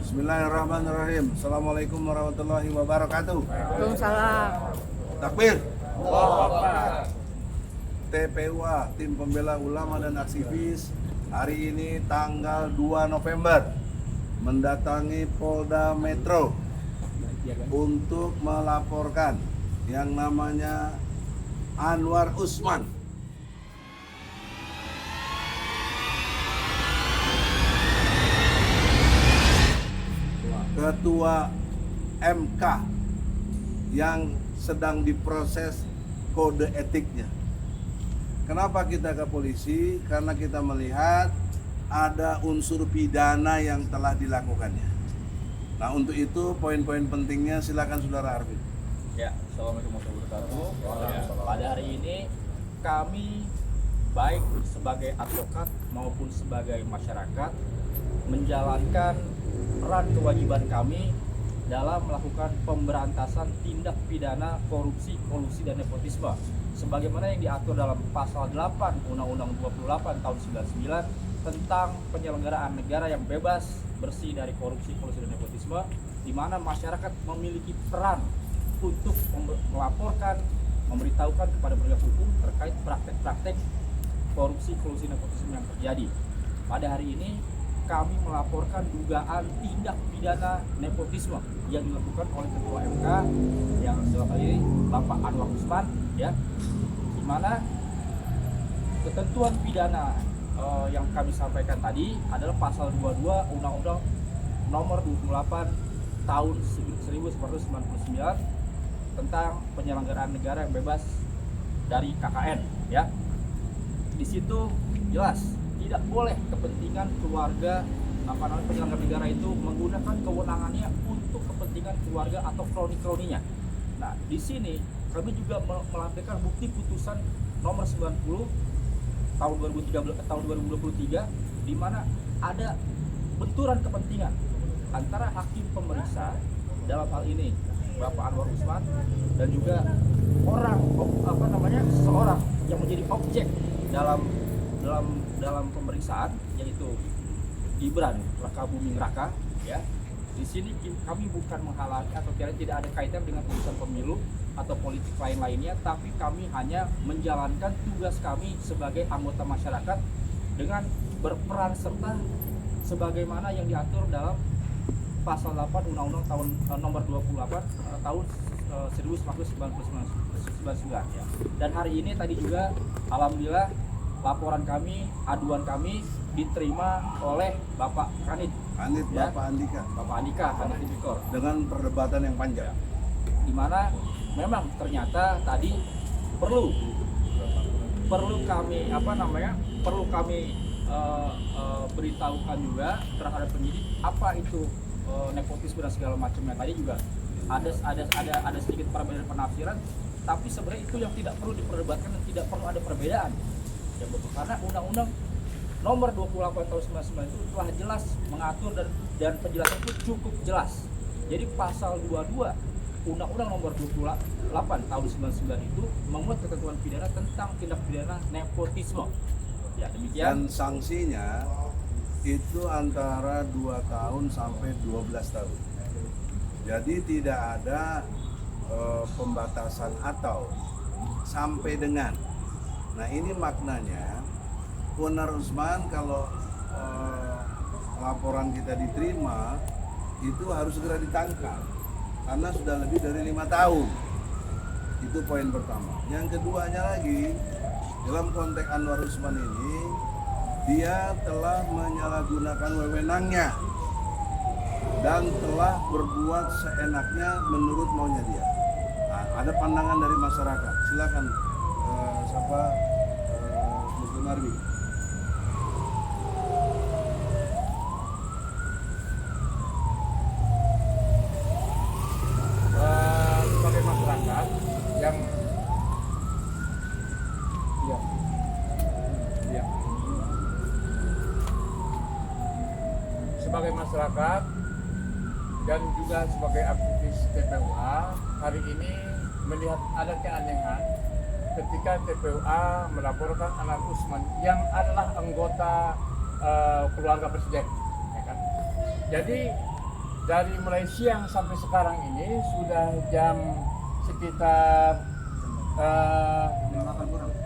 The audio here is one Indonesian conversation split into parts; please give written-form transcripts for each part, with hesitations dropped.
Bismillahirrahmanirrahim. Assalamualaikum warahmatullahi wabarakatuh. Waalaikumsalam. Takbir. TPUA, Tim Pembela Ulama dan Aktivis, hari ini tanggal 2 November mendatangi Polda Metro untuk melaporkan yang namanya Anwar Usman. Ketua MK yang sedang diproses kode etiknya. Kenapa kita ke polisi? Karena kita melihat ada unsur pidana yang telah dilakukannya. Nah, untuk itu poin-poin pentingnya silakan Saudara Arvin. Ya, assalamualaikum warahmatullahi wabarakatuh. Pada hari ini kami baik sebagai advokat maupun sebagai masyarakat menjalankan peran kewajiban kami dalam melakukan pemberantasan tindak pidana korupsi, kolusi, dan nepotisme sebagaimana yang diatur dalam pasal 8 Undang-Undang 28 tahun 99 tentang penyelenggaraan negara yang bebas, bersih dari korupsi, kolusi, dan nepotisme, di mana masyarakat memiliki peran untuk melaporkan, memberitahukan kepada penegak hukum terkait praktek-praktek korupsi, kolusi, nepotisme yang terjadi. Pada hari ini kami melaporkan dugaan tindak pidana nepotisme yang dilakukan oleh Ketua MK yang selama ini Bapak Anwar Usman, ya, di mana ketentuan pidana yang kami sampaikan tadi adalah pasal 22 Undang-Undang Nomor 28 Tahun 1999 tentang penyelenggaraan negara yang bebas dari KKN, ya. Di situ jelas tidak boleh kepentingan keluarga penyelenggara negara itu menggunakan kewenangannya untuk kepentingan keluarga atau kroni-kroninya. Nah, di sini kami juga melampirkan bukti putusan nomor 90 tahun 2023 di mana ada benturan kepentingan antara hakim pemeriksa dalam hal ini Bapak Anwar Usman dan juga seseorang yang menjadi objek dalam pemeriksaan, yaitu Gibran Rakabuming Raka, ya. Di sini kami bukan menghalangi atau tidak ada kaitan dengan urusan pemilu atau politik lainnya, tapi kami hanya menjalankan tugas kami sebagai anggota masyarakat dengan berperan serta sebagaimana yang diatur dalam pasal 8 Undang-Undang tahun nomor 28 tahun 1999, ya. Dan hari ini tadi juga alhamdulillah laporan kami, aduan kami diterima oleh Bapak Kanit, ya? Bapak Andika Kanit Tipikor, Dengan perdebatan yang panjang, di mana memang ternyata tadi perlu kami beritahukan juga terhadap penyidik apa itu nepotisme dan segala macamnya. Tadi juga ada sedikit perbedaan penafsiran, tapi sebenarnya itu yang tidak perlu diperdebatkan dan tidak perlu ada perbedaan. Ya, betul. Karena Undang-Undang Nomor 28 tahun 99 itu telah jelas mengatur dan penjelasan itu cukup jelas. Jadi pasal 22 Undang-Undang Nomor 28 tahun 99 itu memuat ketentuan pidana tentang tindak pidana nepotisme. Ya, demikian. dan sanksinya itu antara 2 tahun sampai 12 tahun. Jadi tidak ada pembatasan atau sampai dengan. Nah, ini maknanya Anwar Usman kalau laporan kita diterima itu harus segera ditangkap karena sudah lebih dari 5 tahun. Itu poin pertama. Yang keduanya lagi, dalam konteks Anwar Usman ini dia telah menyalahgunakan wewenangnya dan telah berbuat seenaknya menurut maunya dia. Nah, ada pandangan dari masyarakat. Silakan Muslim Arbi. Sebagai masyarakat yang sebagai masyarakat dan juga sebagai aktivis TPUA, hari ini melihat ada keanehan ketika TPUA melaporkan Anwar Usman yang adalah anggota keluarga presiden, ya kan? Jadi dari mulai siang sampai sekarang ini sudah jam sekitar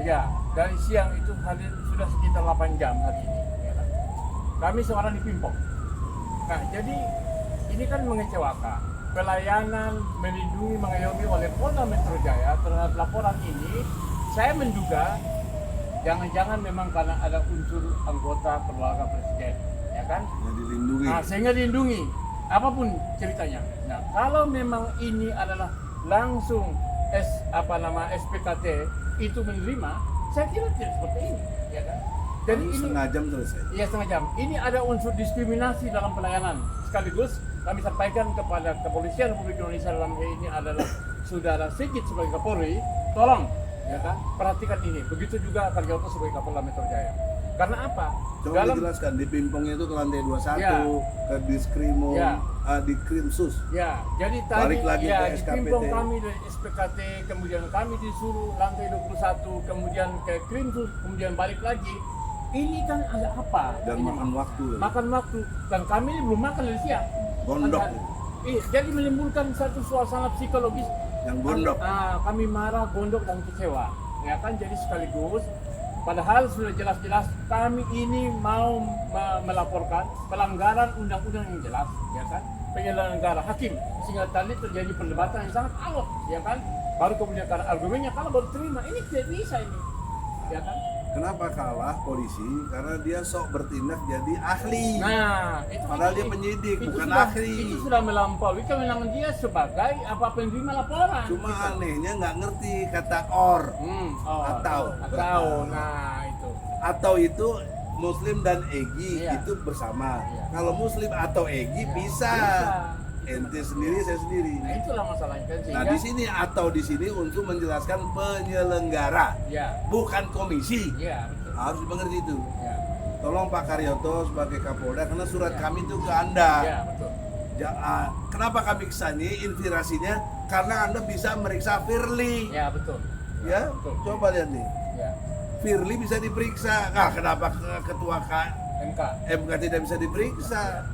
ya, dari siang itu sudah sekitar 8 jam hari ini. Ya kan? Kami seorang di Pimpong. Nah, jadi ini kan mengecewakan. Pelayanan melindungi mengayomi oleh Polda Metro Jaya terhadap laporan ini, saya menduga jangan-jangan memang karena ada unsur anggota keluarga presiden, ya kan? Yang dilindungi. Nah, sehingga dilindungi apapun ceritanya. Nah, kalau memang ini adalah langsung SPKT itu menerima, saya kira tidak seperti ini, ya kan? Jadi ini setengah jam selesai. iya, setengah jam. Ini ada unsur diskriminasi dalam pelayanan. Sekaligus kami sampaikan kepada Kepolisian Republik Indonesia dalam hal ini adalah Saudara Sigit sebagai Kapolri, tolong ya kan perhatikan ini. Begitu juga Karyoto sebagai Kapolda Metro Jaya. Karena apa? Coba dijelaskan di Pimpongnya itu ke lantai 21, Ya. ke Diskrimo, Ya. Di Krimsus. Ya, jadi tadi Balik lagi ya ke di SKPT. Pimpong kami dari SPKT, kemudian kami disuruh lantai 21, kemudian ke Krimsus, kemudian balik lagi. Ini kan ada apa? Dan Ini makan waktu. makan waktu, dan kami ini belum makan dari siang. Gondok. Jadi menimbulkan satu suasana psikologis Yang gondok. kami marah, gondok dan kecewa. Ya kan, jadi sekaligus padahal sudah jelas-jelas kami ini mau melaporkan pelanggaran undang-undang yang jelas, ya kan, penyelenggara hakim, sehingga tadi terjadi perdebatan yang sangat alot, ya kan. Baru kemudian karena argumennya kalau baru terima, ini tidak bisa ini, ya kan. Kenapa kalah polisi? Karena dia sok bertindak jadi ahli. Nah, itu Padahal dia penyidik, itu bukan sudah, ahli. Itu sudah melampaui kewenangan dia sebagai penerima laporan. Cuma gitu. anehnya nggak ngerti kata or. Atau. Nah itu. Atau itu Muslim dan Egi Iya. itu bersama. Iya. Kalau Muslim atau Egi Iya, bisa. bisa. Ente sendiri, saya sendiri. Nah itulah masalahnya kan, Nah di sini atau di sini untuk menjelaskan penyelenggara, ya, bukan komisi. ya betul. Harus dimengerti itu. Ya, Tolong Pak Karyoto sebagai Kapolda, karena surat Ya. kami itu ke Anda. ya betul. Kenapa kami kesini? Inspirasinya karena Anda bisa meriksa Firly. Ya betul. Ya, betul. coba lihat nih. Ya, Firly bisa diperiksa. Nah, kenapa ketua MK MK tidak bisa diperiksa?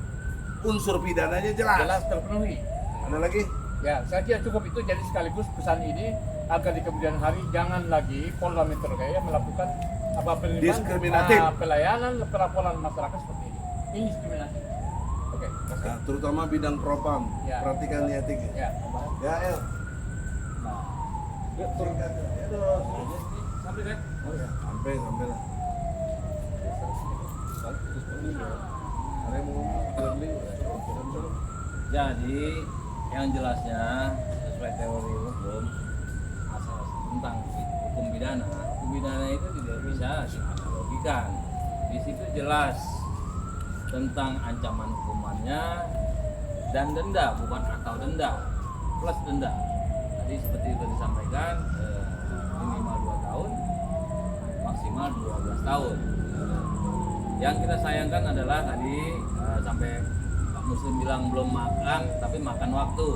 Unsur pidananya jelas. jelas terpenuhi. Ada lagi? Ya, saya kira cukup itu. Jadi sekaligus pesan ini agar di kemudian hari jangan lagi Polda Metro Jaya melakukan penerimaan, Diskriminatif. Pelayanan pelaporan masyarakat seperti ini. Ini diskriminasi. Oke, terima Nah, kasih. terutama bidang propam. Ya. Perhatikan niatik. Ya, Ya, El. Nah, Yuk, turunkan. Ya, Dos. sampai kan? Oh ya, sampai lah. Ada yang mau beli? Jadi yang jelasnya sesuai teori hukum asas tentang hukum pidana itu tidak bisa dianalogikan. Di situ jelas tentang ancaman hukumannya dan denda, bukan atau denda plus denda. Tadi seperti itu disampaikan minimal 2 tahun, maksimal 12 tahun. Yang kita sayangkan adalah tadi sampai Pak Muslim bilang belum makan, tapi makan waktu.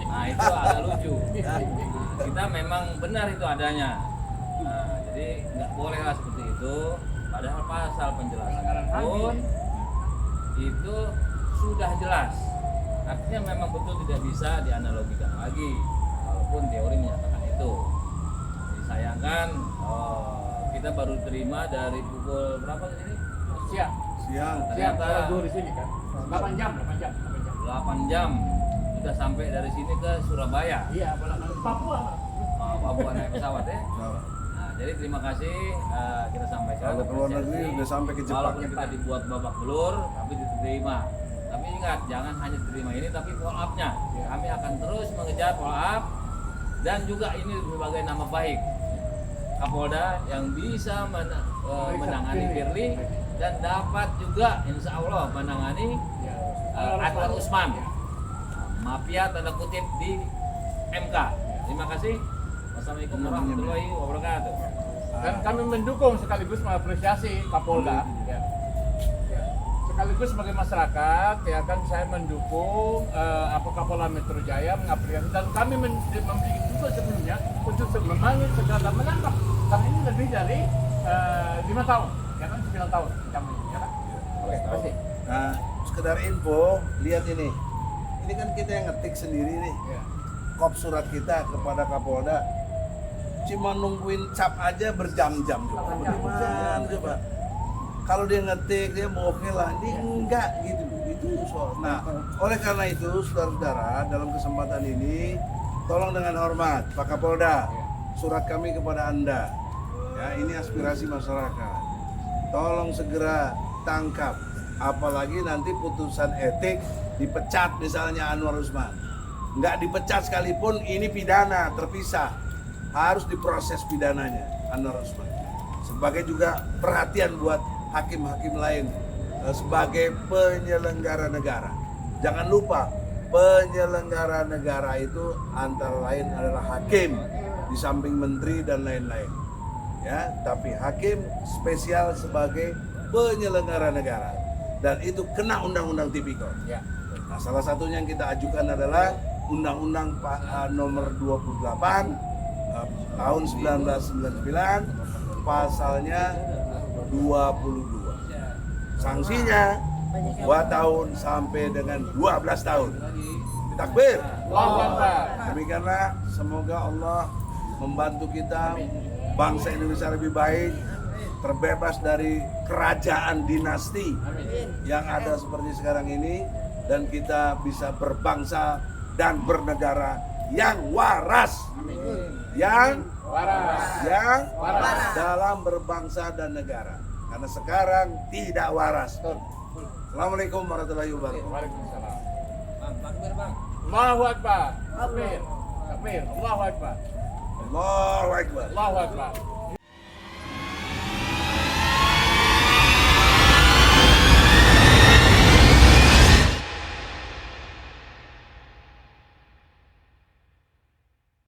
Nah itu agak lucu. Nah, kita memang benar itu adanya. Nah, jadi nggak bolehlah seperti itu. Padahal pasal penjelasan pun itu sudah jelas. Artinya memang betul tidak bisa dianalogikan lagi, walaupun teori menyatakan itu. Disayangkan kita baru terima dari pukul berapa tadi? siap. Siang. Siap, Ternyata kalau dulu di sini kan. 8 jam. 8 jam kita sampai dari sini ke Surabaya. Iya, Papua. Papua naik pesawat ya. Nah, Nah, jadi terima kasih kita sampaikan. kalau ke luar negeri apresiasi. udah sampai ke Jepang. Walaupun kita dibuat babak belur, tapi diterima. Tapi ingat, jangan hanya diterima ini, tapi follow up-nya. Ya. Kami akan terus mengejar follow up dan juga ini sebagai nama baik Kapolda yang bisa menangani Firly dan dapat juga insya Allah menangani Anwar Usman, mafia tanda kutip di MK. Terima kasih. Wassalamualaikum warahmatullahi wabarakatuh. Dan kami mendukung sekaligus mengapresiasi Kapolda. Ya. Ya. Sekaligus sebagai masyarakat, ya kan saya mendukung Kapolda Metro Jaya mengapresiasi dan kami memberi input sebelumnya untuk memanggil segala menangkap karena ini lebih dari 5 tahun, ya kan 9 tahun ancaman ini, ya kan. Oke, terima kasih. Nah, sekedar info, lihat ini. Ini kan kita yang ngetik sendiri nih. Ya. Kop surat kita kepada Kapolda. Cuma nungguin cap aja berjam-jam coba. Bagaimana coba? Kalau dia ngetik dia mau oke lah, ini enggak gitu. Itu soal. Nah, oleh karena itu saudara-saudara, dalam kesempatan ini tolong dengan hormat Pak Kapolda, surat kami kepada Anda. Ya, ini aspirasi masyarakat. Tolong segera tangkap, apalagi nanti putusan etik dipecat misalnya Anwar Usman. Nggak dipecat sekalipun, ini pidana terpisah, harus diproses pidananya Anwar Usman. Sebagai juga perhatian buat hakim-hakim lain sebagai penyelenggara negara. Jangan lupa penyelenggara negara itu antara lain adalah hakim di samping menteri dan lain-lain. Ya, tapi hakim spesial sebagai penyelenggara negara dan itu kena undang-undang tipikor. Ya. Nah, salah satunya yang kita ajukan adalah Undang-Undang nomor 28 tahun 1999 pasalnya 22. Sanksinya 2 tahun sampai dengan 12 tahun. Takbir. Allahu Akbar. Demikianlah, semoga Allah membantu kita, bangsa Indonesia lebih baik, terbebas dari kerajaan dinasti yang ada seperti sekarang ini, dan kita bisa berbangsa dan bernegara yang waras, yang waras dalam berbangsa dan negara. Karena sekarang tidak waras. Assalamualaikum warahmatullahi wabarakatuh. Waalaikumsalam. Bang, takbir bang. Allahu Akbar. Takbir. Takbir. Allahu Akbar. Allahu Akbar. Allahu Akbar.